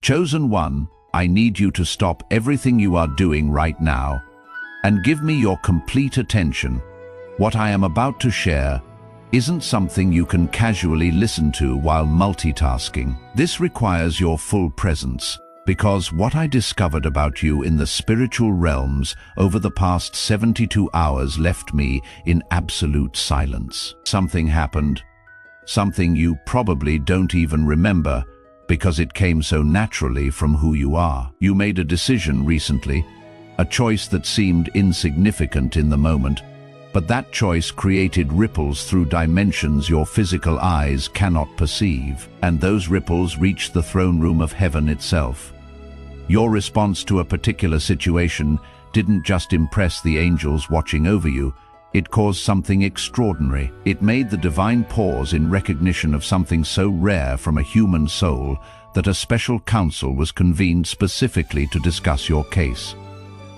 Chosen one, I need you to stop everything you are doing right now and give me your complete attention. What I am about to share isn't something you can casually listen to while multitasking. This requires your full presence, because what I discovered about you in the spiritual realms over the past 72 hours left me in absolute silence. Something happened, something you probably don't even remember, because it came so naturally from who you are. You made a decision recently, a choice that seemed insignificant in the moment, but that choice created ripples through dimensions your physical eyes cannot perceive, and those ripples reached the throne room of heaven itself. Your response to a particular situation didn't just impress the angels watching over you, it caused something extraordinary. It made the divine pause in recognition of something so rare from a human soul that a special council was convened specifically to discuss your case.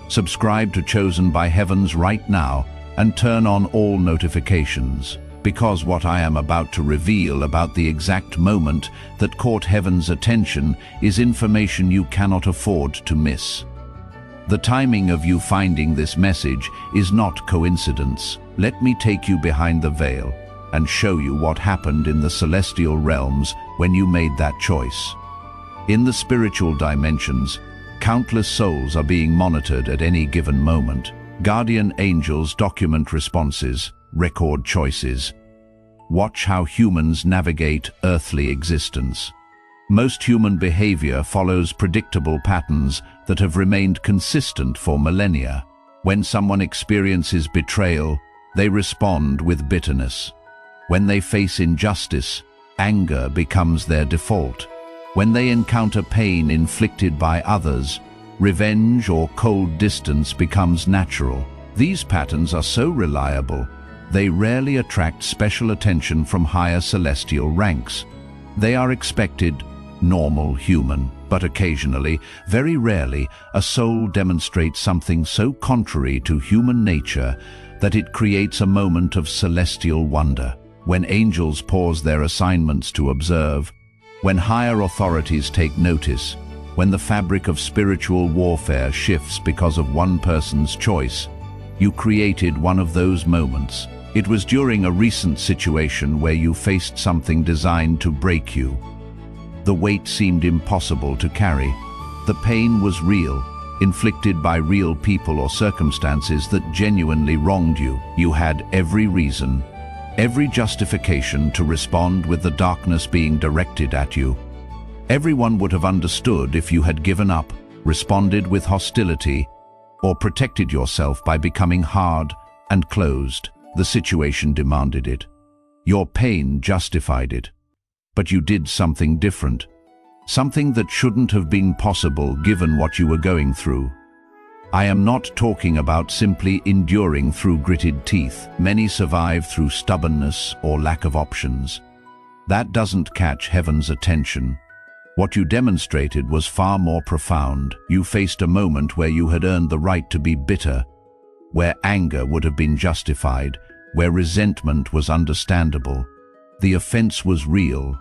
Subscribe to Chosen by Heavens right now and turn on all notifications, because what I am about to reveal about the exact moment that caught heaven's attention is information you cannot afford to miss. The timing of you finding this message is not coincidence. Let me take you behind the veil and show you what happened in the celestial realms when you made that choice. In the spiritual dimensions, countless souls are being monitored at any given moment. Guardian angels document responses, record choices. Watch how humans navigate earthly existence. Most human behavior follows predictable patterns that have remained consistent for millennia. When someone experiences betrayal, they respond with bitterness. When they face injustice, anger becomes their default. When they encounter pain inflicted by others, revenge or cold distance becomes natural. These patterns are so reliable, they rarely attract special attention from higher celestial ranks. They are expected, normal, human, but occasionally, very rarely, a soul demonstrates something so contrary to human nature that it creates a moment of celestial wonder. When angels pause their assignments to observe, when higher authorities take notice, when the fabric of spiritual warfare shifts because of one person's choice, you created one of those moments. It was during a recent situation where you faced something designed to break you. The weight seemed impossible to carry. The pain was real, inflicted by real people or circumstances that genuinely wronged you. You had every reason, every justification to respond with the darkness being directed at you. Everyone would have understood if you had given up, responded with hostility, or protected yourself by becoming hard and closed. The situation demanded it. Your pain justified it. But you did something different. Something that shouldn't have been possible given what you were going through. I am not talking about simply enduring through gritted teeth. Many survive through stubbornness or lack of options. That doesn't catch heaven's attention. What you demonstrated was far more profound. You faced a moment where you had earned the right to be bitter, where anger would have been justified, where resentment was understandable. The offense was real,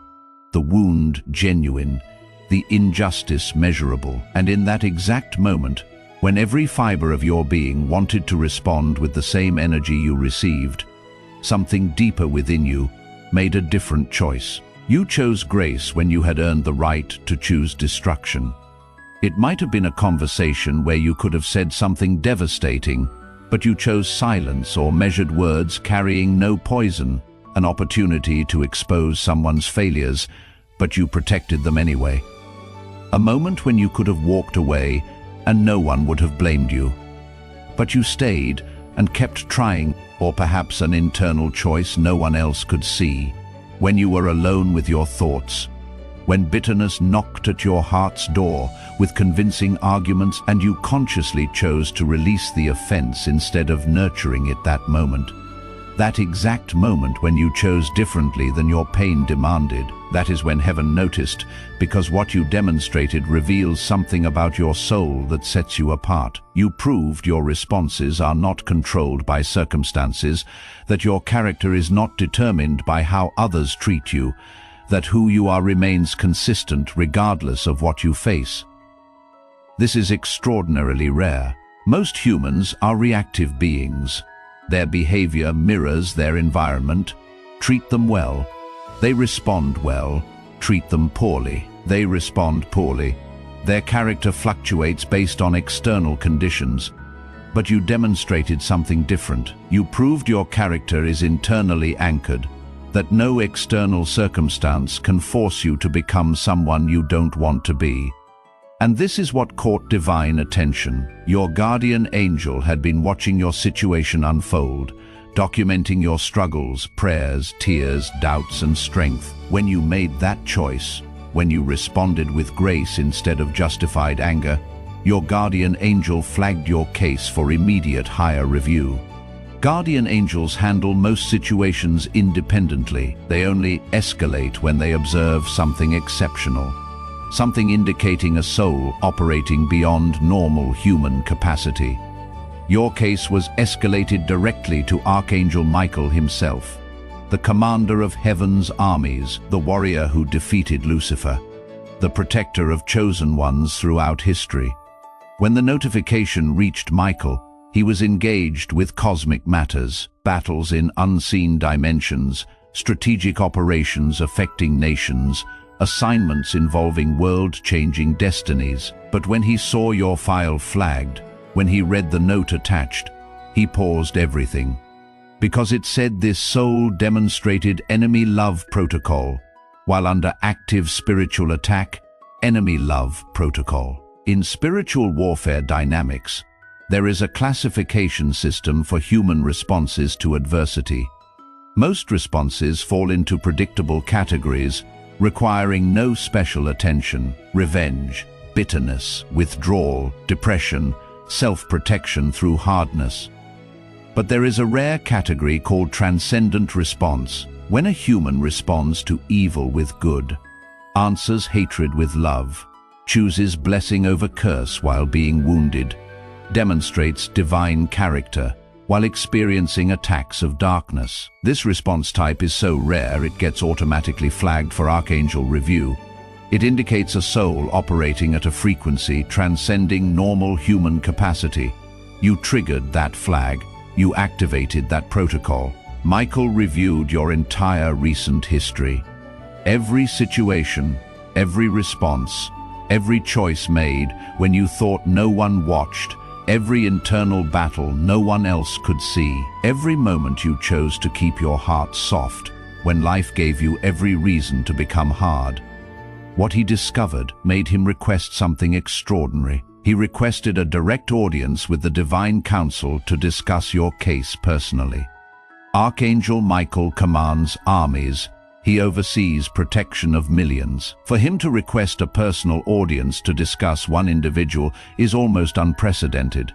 the wound genuine, the injustice measurable. And in that exact moment, when every fiber of your being wanted to respond with the same energy you received, something deeper within you made a different choice. You chose grace when you had earned the right to choose destruction. It might have been a conversation where you could have said something devastating, but you chose silence or measured words carrying no poison, an opportunity to expose someone's failures, but you protected them anyway. A moment when you could have walked away and no one would have blamed you. But you stayed and kept trying, or perhaps an internal choice no one else could see. When you were alone with your thoughts, when bitterness knocked at your heart's door with convincing arguments and you consciously chose to release the offense instead of nurturing it that moment. That exact moment when you chose differently than your pain demanded, that is when heaven noticed, because what you demonstrated reveals something about your soul that sets you apart. You proved your responses are not controlled by circumstances, that your character is not determined by how others treat you, that who you are remains consistent regardless of what you face. This is extraordinarily rare. Most humans are reactive beings. Their behavior mirrors their environment. Treat them well. They respond well. Treat them poorly. They respond poorly. Their character fluctuates based on external conditions. But you demonstrated something different. You proved your character is internally anchored, that no external circumstance can force you to become someone you don't want to be. And this is what caught divine attention. Your guardian angel had been watching your situation unfold, documenting your struggles, prayers, tears, doubts, and strength. When you made that choice, when you responded with grace instead of justified anger, your guardian angel flagged your case for immediate higher review. Guardian angels handle most situations independently. They only escalate when they observe something exceptional, something indicating a soul operating beyond normal human capacity. Your case was escalated directly to Archangel Michael himself, the commander of heaven's armies, the warrior who defeated Lucifer, the protector of chosen ones throughout history. When the notification reached Michael, he was engaged with cosmic matters, battles in unseen dimensions, strategic operations affecting nations, assignments involving world-changing destinies. But when he saw your file flagged, when he read the note attached, he paused everything. Because it said this soul demonstrated enemy love protocol, while under active spiritual attack, enemy love protocol. In spiritual warfare dynamics, there is a classification system for human responses to adversity. Most responses fall into predictable categories, requiring no special attention: revenge, bitterness, withdrawal, depression, self-protection through hardness. But there is a rare category called transcendent response, when a human responds to evil with good, answers hatred with love, chooses blessing over curse while being wounded, demonstrates divine character while experiencing attacks of darkness. This response type is so rare it gets automatically flagged for Archangel review. It indicates a soul operating at a frequency transcending normal human capacity. You triggered that flag. You activated that protocol. Michael reviewed your entire recent history. Every situation, every response, every choice made when you thought no one watched, every internal battle no one else could see, every moment you chose to keep your heart soft when life gave you every reason to become hard. What he discovered made him request something extraordinary. He requested a direct audience with the divine council to discuss your case personally. Archangel Michael commands armies. He oversees protection of millions. For him to request a personal audience to discuss one individual is almost unprecedented.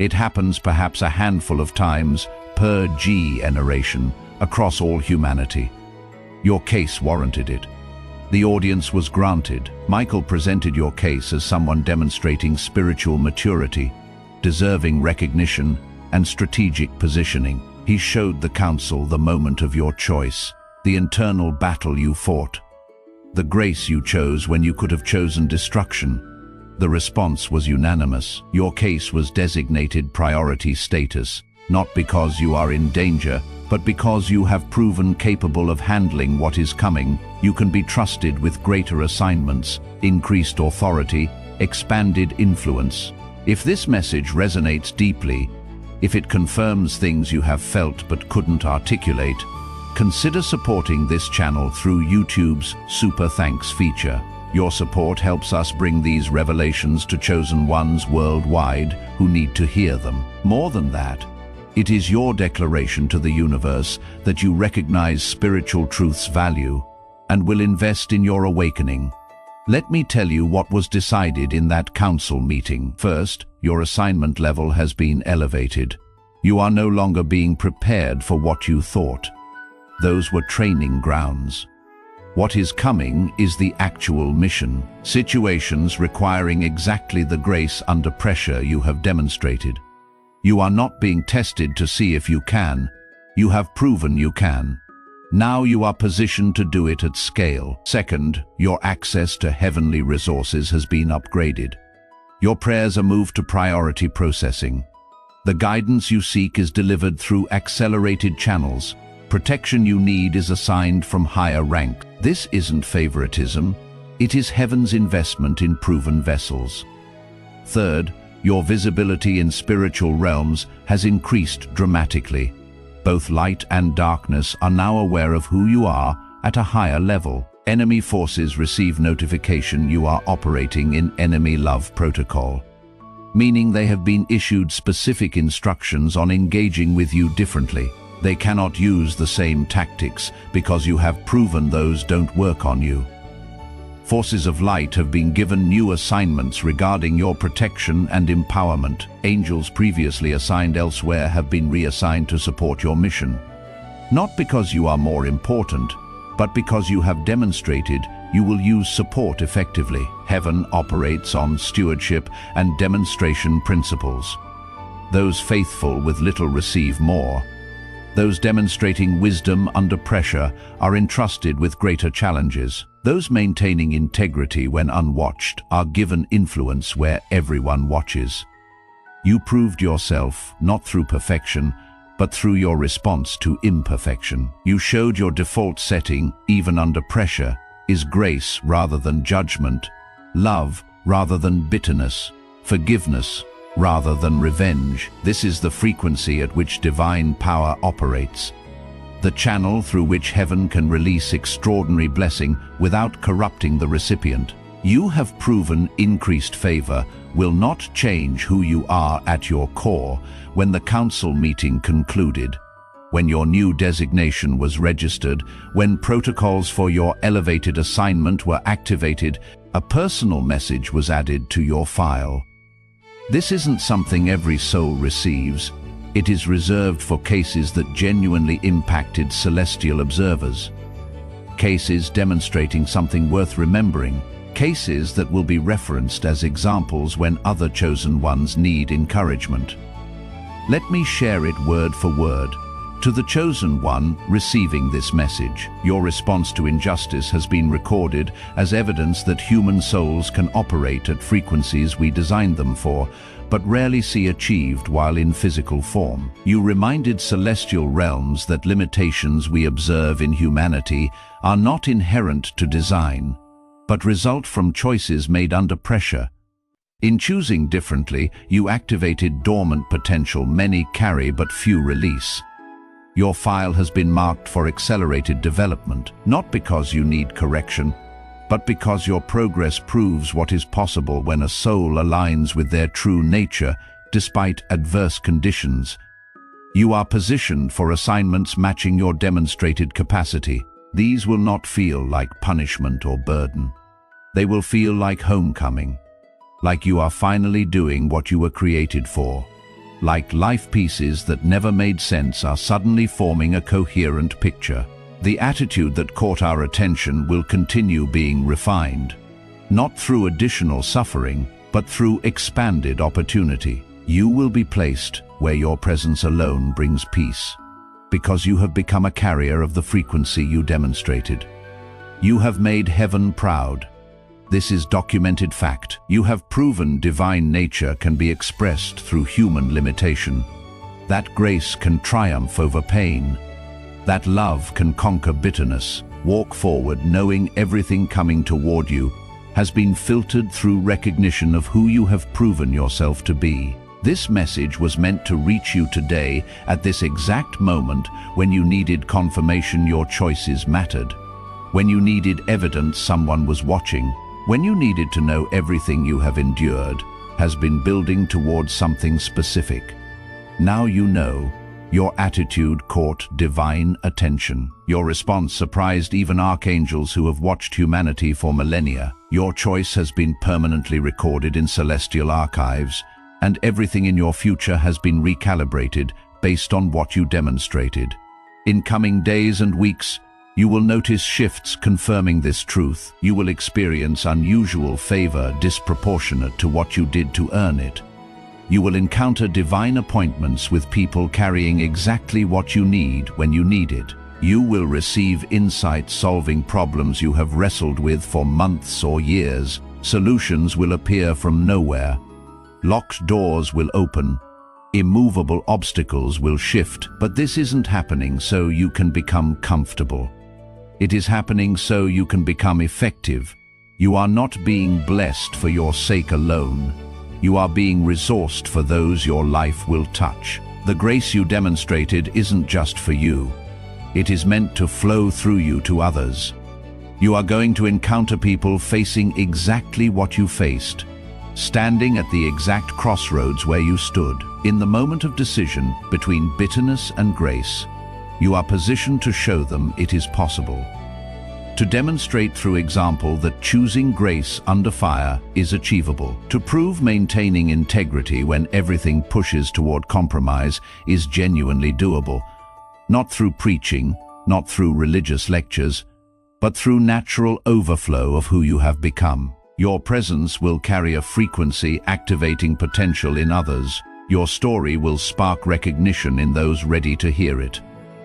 It happens perhaps a handful of times per generation across all humanity. Your case warranted it. The audience was granted. Michael presented your case as someone demonstrating spiritual maturity, deserving recognition, and strategic positioning. He showed the council the moment of your choice, the internal battle you fought, the grace you chose when you could have chosen destruction. The response was unanimous. Your case was designated priority status, not because you are in danger, but because you have proven capable of handling what is coming. You can be trusted with greater assignments, increased authority, expanded influence. If this message resonates deeply, if it confirms things you have felt but couldn't articulate, consider supporting this channel through YouTube's Super Thanks feature. Your support helps us bring these revelations to chosen ones worldwide who need to hear them. More than that, it is your declaration to the universe that you recognize spiritual truth's value and will invest in your awakening. Let me tell you what was decided in that council meeting. First, your assignment level has been elevated. You are no longer being prepared for what you thought. Those were training grounds. What is coming is the actual mission. Situations requiring exactly the grace under pressure you have demonstrated. You are not being tested to see if you can. You have proven you can. Now you are positioned to do it at scale. Second, your access to heavenly resources has been upgraded. Your prayers are moved to priority processing. The guidance you seek is delivered through accelerated channels. Protection you need is assigned from higher rank. This isn't favoritism, it is heaven's investment in proven vessels. Third, your visibility in spiritual realms has increased dramatically. Both light and darkness are now aware of who you are at a higher level. Enemy forces receive notification you are operating in enemy love protocol, meaning they have been issued specific instructions on engaging with you differently. They cannot use the same tactics because you have proven those don't work on you. Forces of light have been given new assignments regarding your protection and empowerment. Angels previously assigned elsewhere have been reassigned to support your mission. Not because you are more important, but because you have demonstrated you will use support effectively. Heaven operates on stewardship and demonstration principles. Those faithful with little receive more. Those demonstrating wisdom under pressure are entrusted with greater challenges. Those maintaining integrity when unwatched are given influence where everyone watches. You proved yourself not through perfection, but through your response to imperfection. You showed your default setting, even under pressure, is grace rather than judgment, love rather than bitterness, forgiveness rather than revenge. This is the frequency at which divine power operates, the channel through which heaven can release extraordinary blessing without corrupting the recipient. You have proven increased favor will not change who you are at your core. When the council meeting concluded, when your new designation was registered, when protocols for your elevated assignment were activated, a personal message was added to your file. This isn't something every soul receives. It is reserved for cases that genuinely impacted celestial observers. Cases demonstrating something worth remembering. Cases that will be referenced as examples when other chosen ones need encouragement. Let me share it word for word. To the chosen one receiving this message, your response to injustice has been recorded as evidence that human souls can operate at frequencies we designed them for, but rarely see achieved while in physical form. You reminded celestial realms that limitations we observe in humanity are not inherent to design, but result from choices made under pressure. In choosing differently, you activated dormant potential many carry but few release. Your file has been marked for accelerated development, not because you need correction, but because your progress proves what is possible when a soul aligns with their true nature despite adverse conditions. You are positioned for assignments matching your demonstrated capacity. These will not feel like punishment or burden. They will feel like homecoming, like you are finally doing what you were created for. Like life pieces that never made sense are suddenly forming a coherent picture. The attitude that caught our attention will continue being refined, not through additional suffering, but through expanded opportunity. You will be placed where your presence alone brings peace, because you have become a carrier of the frequency you demonstrated. You have made heaven proud. This is documented fact. You have proven divine nature can be expressed through human limitation. That grace can triumph over pain. That love can conquer bitterness. Walk forward knowing everything coming toward you has been filtered through recognition of who you have proven yourself to be. This message was meant to reach you today at this exact moment when you needed confirmation your choices mattered, when you needed evidence someone was watching, when you needed to know everything you have endured has been building towards something specific. Now you know. Your attitude caught divine attention. Your response surprised even archangels who have watched humanity for millennia. Your choice has been permanently recorded in celestial archives, and everything in your future has been recalibrated based on what you demonstrated. In coming days and weeks, you will notice shifts confirming this truth. You will experience unusual favor disproportionate to what you did to earn it. You will encounter divine appointments with people carrying exactly what you need when you need it. You will receive insight solving problems you have wrestled with for months or years. Solutions will appear from nowhere. Locked doors will open. Immovable obstacles will shift. But this isn't happening so you can become comfortable. It is happening so you can become effective. You are not being blessed for your sake alone. You are being resourced for those your life will touch. The grace you demonstrated isn't just for you. It is meant to flow through you to others. You are going to encounter people facing exactly what you faced, standing at the exact crossroads where you stood. In the moment of decision between bitterness and grace, you are positioned to show them it is possible. To demonstrate through example that choosing grace under fire is achievable. To prove maintaining integrity when everything pushes toward compromise is genuinely doable. Not through preaching, not through religious lectures, but through natural overflow of who you have become. Your presence will carry a frequency activating potential in others. Your story will spark recognition in those ready to hear it.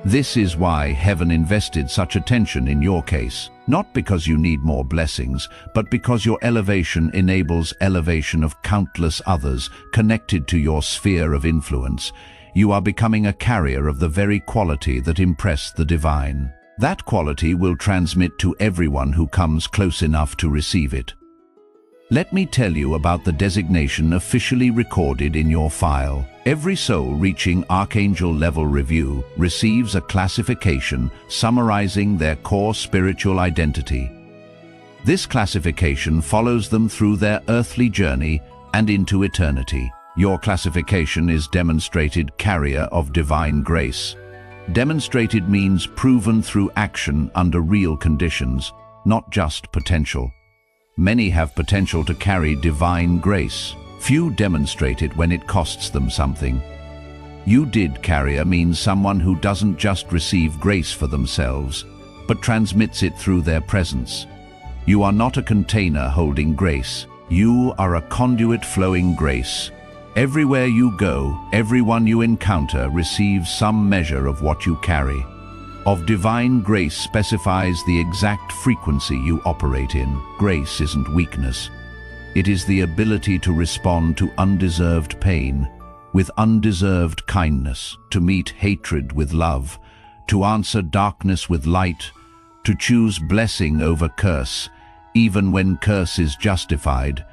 This is why heaven invested such attention in your case. Not because you need more blessings, but because your elevation enables elevation of countless others connected to your sphere of influence. You are becoming a carrier of the very quality that impressed the divine. That quality will transmit to everyone who comes close enough to receive it. Let me tell you about the designation officially recorded in your file. Every soul reaching Archangel level review receives a classification summarizing their core spiritual identity. This classification follows them through their earthly journey and into eternity. Your classification is demonstrated carrier of divine grace. Demonstrated means proven through action under real conditions, not just potential. Many have potential to carry divine grace. Few demonstrate it when it costs them something. You did carrier means someone who doesn't just receive grace for themselves, but transmits it through their presence. You are not a container holding grace. You are a conduit flowing grace. Everywhere you go, everyone you encounter receives some measure of what you carry. Of divine grace specifies the exact frequency you operate in. Grace isn't weakness. It is the ability to respond to undeserved pain with undeserved kindness, to meet hatred with love, to answer darkness with light, to choose blessing over curse, even when curse is justified.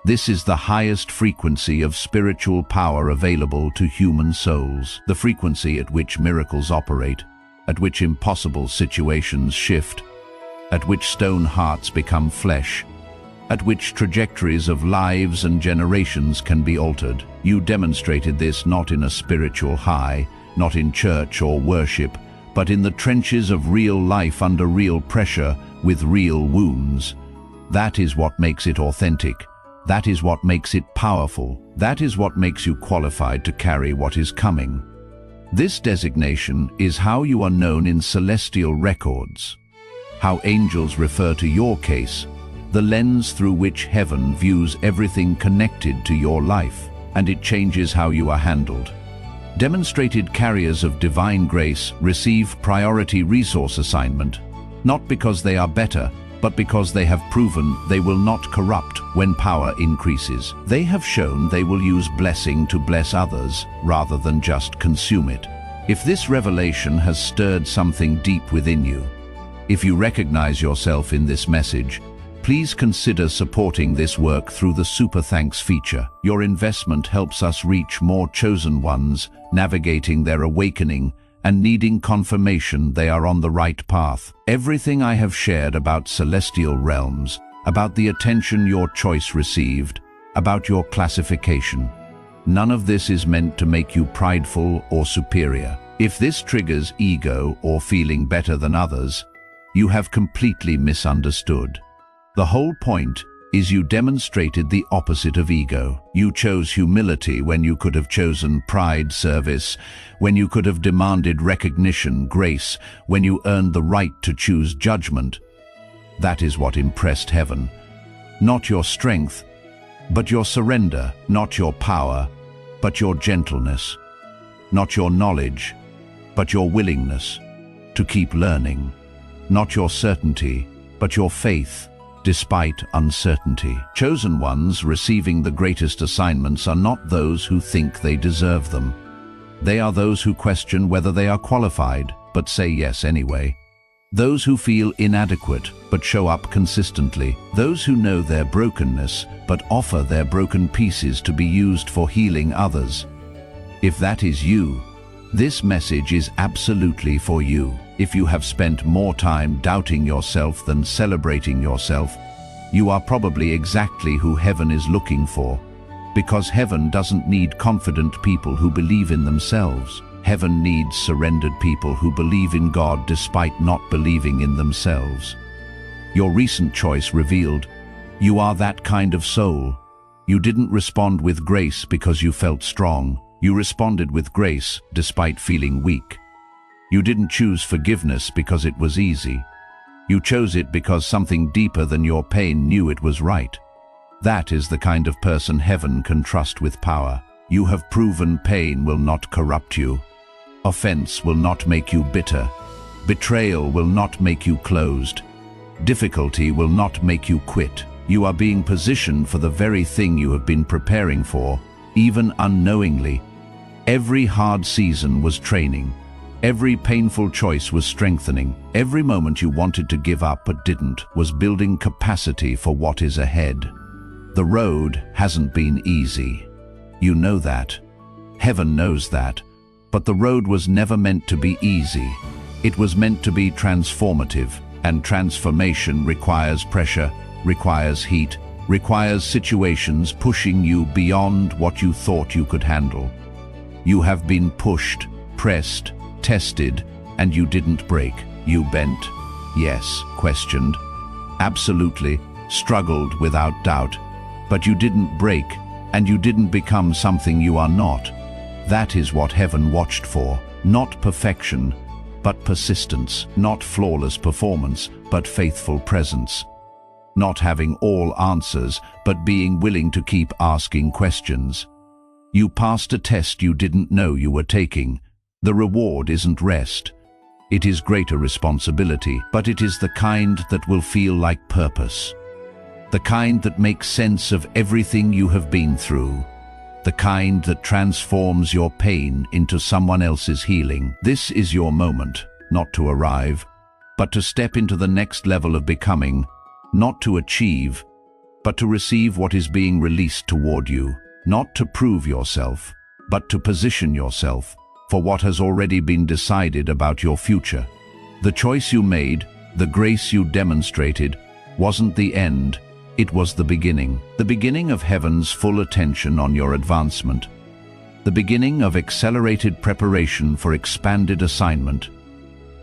This is the highest frequency of spiritual power available to human souls, the frequency at which miracles operate, at which impossible situations shift, at which stone hearts become flesh, at which trajectories of lives and generations can be altered. You demonstrated this not in a spiritual high, not in church or worship, but in the trenches of real life under real pressure, with real wounds. That is what makes it authentic. That is what makes it powerful. That is what makes you qualified to carry what is coming. This designation is how you are known in celestial records, how angels refer to your case, the lens through which heaven views everything connected to your life, and it changes how you are handled. Demonstrated carriers of divine grace receive priority resource assignment, not because they are better, but because they have proven they will not corrupt when power increases. They have shown they will use blessing to bless others rather than just consume it. If this revelation has stirred something deep within you, if you recognize yourself in this message, please consider supporting this work through the Super Thanks feature. Your investment helps us reach more chosen ones, navigating their awakening and needing confirmation they are on the right path. Everything I have shared about celestial realms, about the attention your choice received, about your classification, none of this is meant to make you prideful or superior. If this triggers ego or feeling better than others, you have completely misunderstood. The whole point is you demonstrated the opposite of ego. You chose humility when you could have chosen pride, service, when you could have demanded recognition, grace, when you earned the right to choose judgment. That is what impressed heaven. Not your strength, but your surrender. Not your power, but your gentleness. Not your knowledge, but your willingness. to keep learning. Not your certainty, but your faith, despite uncertainty. Chosen ones receiving the greatest assignments are not those who think they deserve them. They are those who question whether they are qualified, but say yes anyway. Those who feel inadequate, but show up consistently. Those who know their brokenness, but offer their broken pieces to be used for healing others. If that is you, this message is absolutely for you. If you have spent more time doubting yourself than celebrating yourself, you are probably exactly who heaven is looking for. Because heaven doesn't need confident people who believe in themselves. Heaven needs surrendered people who believe in God despite not believing in themselves. Your recent choice revealed, you are that kind of soul. You didn't respond with grace because you felt strong. You responded with grace despite feeling weak. You didn't choose forgiveness because it was easy. You chose it because something deeper than your pain knew it was right. That is the kind of person heaven can trust with power. You have proven pain will not corrupt you. Offense will not make you bitter. Betrayal will not make you closed. Difficulty will not make you quit. You are being positioned for the very thing you have been preparing for, even unknowingly. Every hard season was training. Every painful choice was strengthening. Every moment you wanted to give up but didn't was building capacity for what is ahead. The road hasn't been easy. You know that. Heaven knows that. But the road was never meant to be easy. It was meant to be transformative, and transformation requires pressure, requires heat, requires situations pushing you beyond what you thought you could handle. You have been pushed, pressed, tested, and you didn't break. You bent, yes, questioned, absolutely, struggled without doubt, but you didn't break, and you didn't become something you are not. That is what heaven watched for, not perfection, but persistence, not flawless performance, but faithful presence. Not having all answers, but being willing to keep asking questions. You passed a test you didn't know you were taking. The reward isn't rest. It is greater responsibility, but it is the kind that will feel like purpose. The kind that makes sense of everything you have been through. The kind that transforms your pain into someone else's healing. This is your moment, not to arrive, but to step into the next level of becoming, not to achieve, but to receive what is being released toward you, not to prove yourself, but to position yourself for what has already been decided about your future. The choice you made, the grace you demonstrated, wasn't the end. It was the beginning of heaven's full attention on your advancement, the beginning of accelerated preparation for expanded assignment,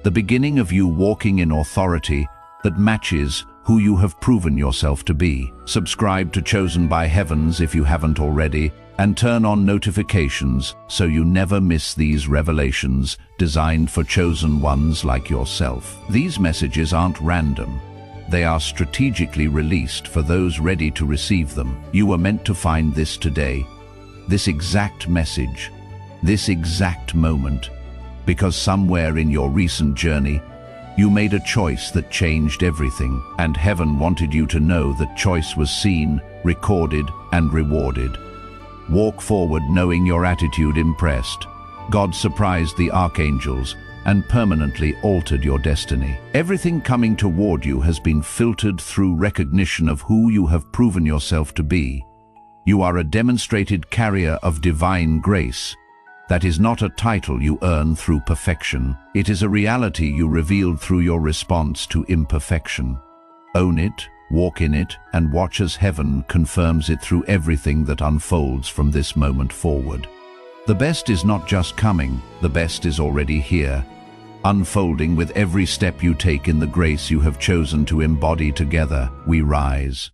the beginning of you walking in authority that matches who you have proven yourself to be. Subscribe to Chosen by Heavens if you haven't already, and turn on notifications so you never miss these revelations designed for chosen ones like yourself. These messages aren't random. They are strategically released for those ready to receive them. You were meant to find this today, this exact message, this exact moment, because somewhere in your recent journey, you made a choice that changed everything, and heaven wanted you to know that choice was seen, recorded, and rewarded. Walk forward knowing your attitude impressed. God surprised the archangels and permanently altered your destiny. Everything coming toward you has been filtered through recognition of who you have proven yourself to be. You are a demonstrated carrier of divine grace. That is not a title you earn through perfection. It is a reality you revealed through your response to imperfection. Own it, walk in it, and watch as heaven confirms it through everything that unfolds from this moment forward. The best is not just coming, the best is already here, unfolding with every step you take in the grace you have chosen to embody. Together, we rise.